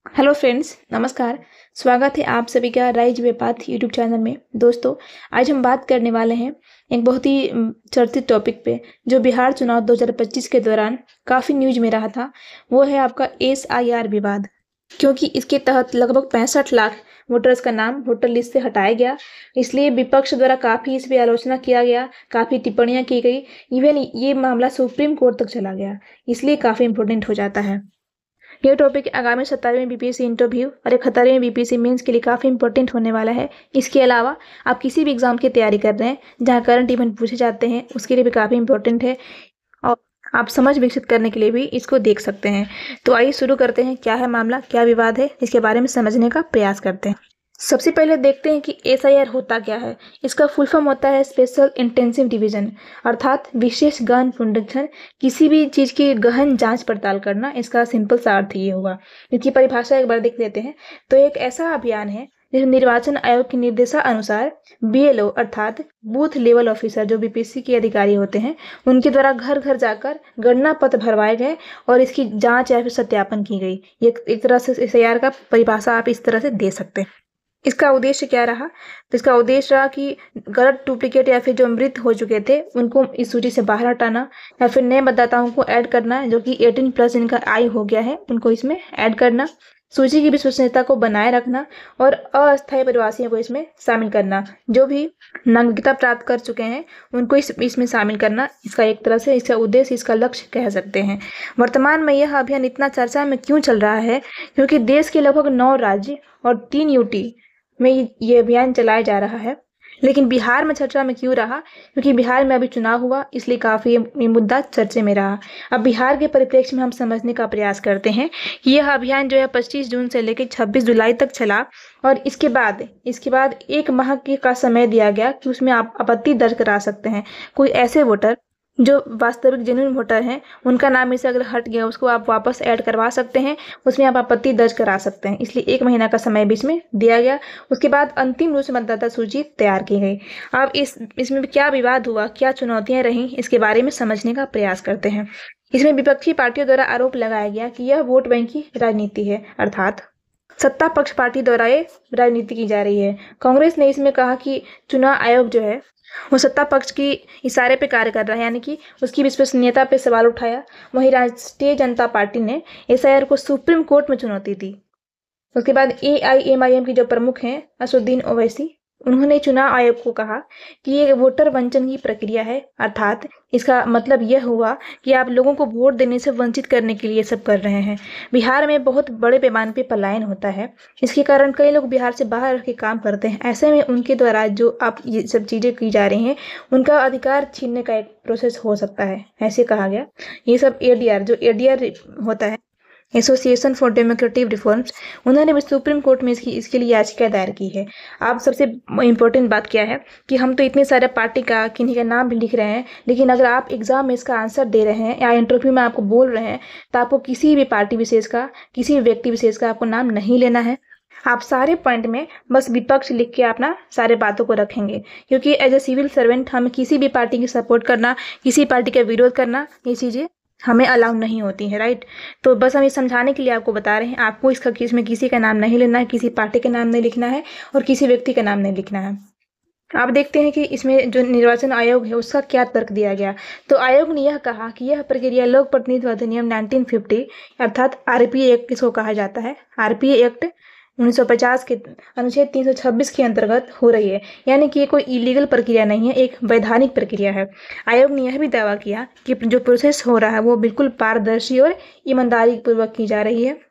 Hello friends, नमस्कार। स्वागत है आप सभी का राइज वे पाथ यूट्यूब चैनल में। दोस्तों, आज हम बात करने वाले हैं एक बहुत ही चर्चित टॉपिक पे जो बिहार चुनाव 2025 के दौरान काफ़ी न्यूज में रहा था। वो है आपका SIR विवाद, क्योंकि इसके तहत लगभग 65 लाख वोटर्स का नाम वोटर लिस्ट से हटाया गया। इसलिए विपक्ष द्वारा काफ़ी इस पर आलोचना किया गया, काफ़ी टिप्पणियां की गई। इवन ये मामला सुप्रीम कोर्ट तक चला गया, इसलिए काफ़ी इंपॉर्टेंट हो जाता है। ये टॉपिक आगामी 17वें BPSC इंटरव्यू और 71वें BPSC मेंस के लिए काफ़ी इंपॉर्टेंट होने वाला है। इसके अलावा आप किसी भी एग्जाम की तैयारी कर रहे हैं जहां करंट इवेंट पूछे जाते हैं, उसके लिए भी काफ़ी इंपॉर्टेंट है और आप समझ विकसित करने के लिए भी इसको देख सकते हैं। तो आइए शुरू करते हैं। क्या है मामला, क्या विवाद है, इसके बारे में समझने का प्रयास करते हैं। सबसे पहले देखते हैं कि SIR होता क्या है। इसका फुल फॉर्म होता है स्पेशल इंटेंसिव डिवीजन, अर्थात विशेष गहन पुनरीक्षण। किसी भी चीज़ की गहन जांच पड़ताल करना, इसका सिंपल सा अर्थ ये होगा। इसकी परिभाषा एक बार देख लेते हैं। तो एक ऐसा अभियान है जिसमें निर्वाचन आयोग के निर्देशानुसार BLO अर्थात बूथ लेवल ऑफिसर, जो BPSC के अधिकारी होते हैं, उनके द्वारा घर घर जाकर गणना पत्र भरवाए गए और इसकी जांच या फिर सत्यापन की गई। ये एक तरह से SIR का परिभाषा आप इस तरह से दे सकते हैं। इसका उद्देश्य क्या रहा? तो इसका उद्देश्य रहा कि गलत, डुप्लीकेट या फिर जो मृत हो चुके थे उनको इस सूची से बाहर हटाना, या फिर नए मतदाताओं को ऐड करना जो कि 18+ जिनका आयु हो गया है उनको इसमें ऐड करना, सूची की विश्वसनीयता को बनाए रखना और अस्थायी प्रवासियों को इसमें शामिल करना। जो भी नागरिकता प्राप्त कर चुके हैं उनको इसमें शामिल करना। इसका एक तरह से इसका उद्देश्य, इसका लक्ष्य कह सकते हैं। वर्तमान में यह अभियान इतना चर्चा में क्यों चल रहा है? क्योंकि देश के लगभग 9 राज्य और 3 UT में ये अभियान चलाया जा रहा है। लेकिन बिहार में चर्चा में क्यों रहा? क्योंकि बिहार में अभी चुनाव हुआ, इसलिए काफ़ी ये मुद्दा चर्चे में रहा। अब बिहार के परिप्रेक्ष्य में हम समझने का प्रयास करते हैं कि यह अभियान जो है 25 जून से लेकर 26 जुलाई तक चला और इसके बाद 1 माह का समय दिया गया कि उसमें आप आपत्ति दर्ज करा सकते हैं। कोई ऐसे वोटर जो वास्तविक जेन्युइन वोटर हैं, उनका नाम इससे अगर हट गया उसको आप वापस ऐड करवा सकते हैं, उसमें आप आपत्ति दर्ज करा सकते हैं। इसलिए 1 महीना का समय बीच में दिया गया। उसके बाद अंतिम रूप से मतदाता सूची तैयार की गई। अब इसमें क्या विवाद हुआ, क्या चुनौतियां रहीं, इसके बारे में समझने का प्रयास करते हैं। इसमें विपक्षी पार्टियों द्वारा आरोप लगाया गया कि यह वोट बैंक की राजनीति है, अर्थात सत्ता पक्ष पार्टी द्वारा ये राजनीति की जा रही है। कांग्रेस ने इसमें कहा कि चुनाव आयोग जो है वो सत्ता पक्ष की इशारे पे कार्य कर रहा है, यानी कि उसकी विश्वसनीयता पे सवाल उठाया। वहीं राष्ट्रीय जनता पार्टी ने SIR को सुप्रीम कोर्ट में चुनौती दी। उसके बाद AIMIM की जो प्रमुख हैं असुद्दीन ओवैसी, उन्होंने चुनाव आयोग को कहा कि ये वोटर वंचन की प्रक्रिया है, अर्थात इसका मतलब यह हुआ कि आप लोगों को वोट देने से वंचित करने के लिए सब कर रहे हैं। बिहार में बहुत बड़े पैमाने पे पलायन होता है, इसके कारण कई लोग बिहार से बाहर रह के काम करते हैं। ऐसे में उनके द्वारा जो आप ये सब चीज़ें की जा रही हैं, उनका अधिकार छीनने का एक प्रोसेस हो सकता है, ऐसे कहा गया। ये सब ADR, जो ADR होता है, एसोसिएशन फॉर डेमोक्रेटिक रिफॉर्म्स, उन्होंने भी सुप्रीम कोर्ट में इसके लिए याचिका दायर की है। अब सबसे इम्पोर्टेंट बात क्या है कि हम तो इतने सारे पार्टी का, किन्हीं का नाम भी लिख रहे हैं, लेकिन अगर आप एग्जाम में इसका आंसर दे रहे हैं या इंटरव्यू में आपको बोल रहे हैं तो आपको किसी भी पार्टी विशेष का, किसी भी व्यक्ति विशेष का आपको नाम नहीं लेना है। आप सारे पॉइंट में बस विपक्ष लिख के अपना सारे बातों को रखेंगे, क्योंकि एज ए सिविल सर्वेंट हमें किसी भी पार्टी की सपोर्ट करना, किसी पार्टी का विरोध करना, ये चीज़ें हमें अलाउ नहीं होती है, राइट। तो बस हम ये समझाने के लिए आपको बता रहे हैं, आपको इसमें किसी का नाम नहीं लेना है, किसी पार्टी का नाम नहीं लिखना है और किसी व्यक्ति का नाम नहीं लिखना है। आप देखते हैं कि इसमें जो निर्वाचन आयोग है उसका क्या तर्क दिया गया। तो आयोग ने यह कहा कि यह प्रक्रिया लोक प्रतिनिधित्व अधिनियम 1950 अर्थात RPA एक्ट इसको कहा जाता है। RPA एक्ट 1950 के अनुच्छेद 326 के अंतर्गत हो रही है, यानी कि ये कोई इलीगल प्रक्रिया नहीं है, एक वैधानिक प्रक्रिया है। आयोग ने यह भी दावा किया कि जो प्रोसेस हो रहा है वो बिल्कुल पारदर्शी और ईमानदारी पूर्वक की जा रही है।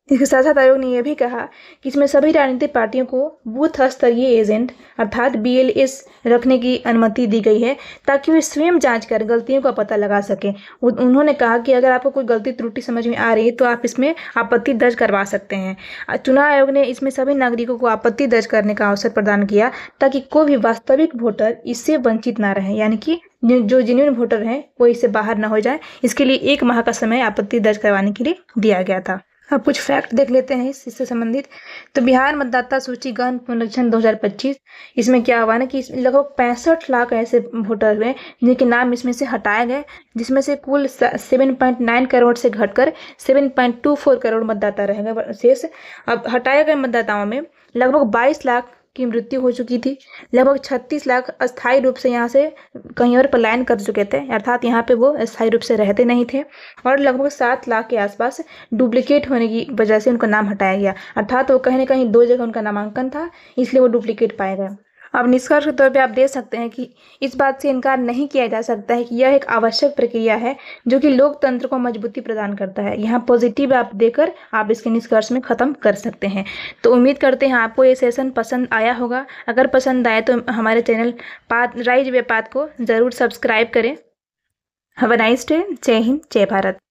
इसके साथ साथ आयोग ने यह भी कहा कि इसमें सभी राजनीतिक पार्टियों को बूथ स्तरीय एजेंट अर्थात BLS रखने की अनुमति दी गई है, ताकि वे स्वयं जांच कर गलतियों का पता लगा सकें। उन्होंने कहा कि अगर आपको कोई गलती त्रुटि समझ में आ रही है तो आप इसमें आपत्ति दर्ज करवा सकते हैं। चुनाव आयोग ने इसमें सभी नागरिकों को आपत्ति दर्ज करने का अवसर प्रदान किया, ताकि कोई भी वास्तविक वोटर इससे वंचित ना रहे, यानी कि जो जेन्युइन वोटर हैं वो इससे बाहर ना हो जाए। इसके लिए 1 माह का समय आपत्ति दर्ज करवाने के लिए दिया गया था। अब कुछ फैक्ट देख लेते हैं इससे संबंधित। तो बिहार मतदाता सूची गहन पुनरीक्षण 2025, इसमें क्या हुआ ना कि लगभग 65 लाख ऐसे वोटर हुए जिनके नाम इसमें से हटाए गए, जिसमें से कुल 7.9 करोड़ से घटकर 7.24 करोड़ मतदाता रह गए शेष। अब हटाए गए मतदाताओं में लगभग 22 लाख की मृत्यु हो चुकी थी, लगभग 36 लाख अस्थायी रूप से यहाँ से कहीं और पलायन कर चुके थे, अर्थात यहाँ पे वो अस्थायी रूप से रहते नहीं थे, और लगभग 7 लाख के आसपास डुप्लीकेट होने की वजह से उनका नाम हटाया गया, अर्थात वो कहीं ना कहीं 2 जगह उनका नामांकन था, इसलिए वो डुप्लीकेट पाए गए। अब निष्कर्ष के तौर पे आप देख सकते हैं कि इस बात से इनकार नहीं किया जा सकता है कि यह एक आवश्यक प्रक्रिया है जो कि लोकतंत्र को मजबूती प्रदान करता है। यहाँ पॉजिटिव आप देकर आप इसके निष्कर्ष में ख़त्म कर सकते हैं। तो उम्मीद करते हैं आपको ये सेशन पसंद आया होगा। अगर पसंद आए तो हमारे चैनल राइज वे पाथ को ज़रूर सब्सक्राइब करें। Have a nice day. जय हिंद, जय भारत।